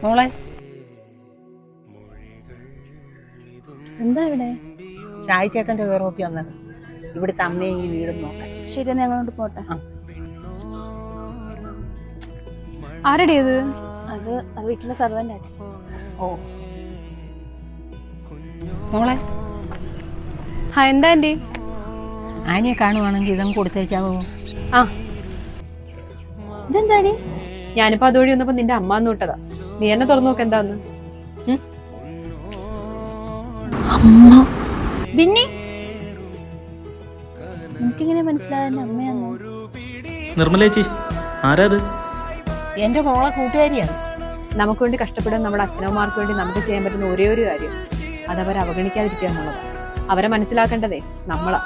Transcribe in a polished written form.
മോളെ എന്താ ഇവിടെ? ഷായി ചേട്ടന്റെ വേറോപ്പി വന്നത്. ഇവിടുത്തെ അമ്മയെ ഈ വീടും നോക്കാൻ. ശരി, ഞങ്ങളോട് പോട്ടെ. ആ. ആരുടെ അത് വീട്ടിലെ സർവന്റ് ആട്ടെ. ഓ മോളെ, എന്താ ആന്റി? ആനിയെ കാണുവാണെങ്കിൽ ഇതങ്ങ് കൊടുത്തേക്കാവോ? ആ, ഇതെന്താടി? ഞാനിപ്പോ അതുവഴി വന്നപ്പോ നിന്റെ അമ്മ എന്ന് വിട്ടതാ. നീ എന്നെ തുറന്നു നോക്ക് എന്താന്ന്. പിന്നെ എനിക്കിങ്ങനെ മനസ്സിലായ എന്റെ അമ്മയാന്ന്. നിർമ്മലേച്ചി, ആരാത്? എന്റെ മോളെ കൂട്ടുകാരിയാണ്. നമുക്ക് വേണ്ടി കഷ്ടപ്പെടുന്ന നമ്മുടെ അച്ഛനമ്മമാർക്ക് വേണ്ടി നമുക്ക് ചെയ്യാൻ പറ്റുന്ന ഒരേ ഒരു കാര്യം അതവരെ അവഗണിക്കാതിരിക്കുക എന്നുള്ളതാണ്. അവരെ മനസ്സിലാക്കേണ്ടതേ നമ്മളാ.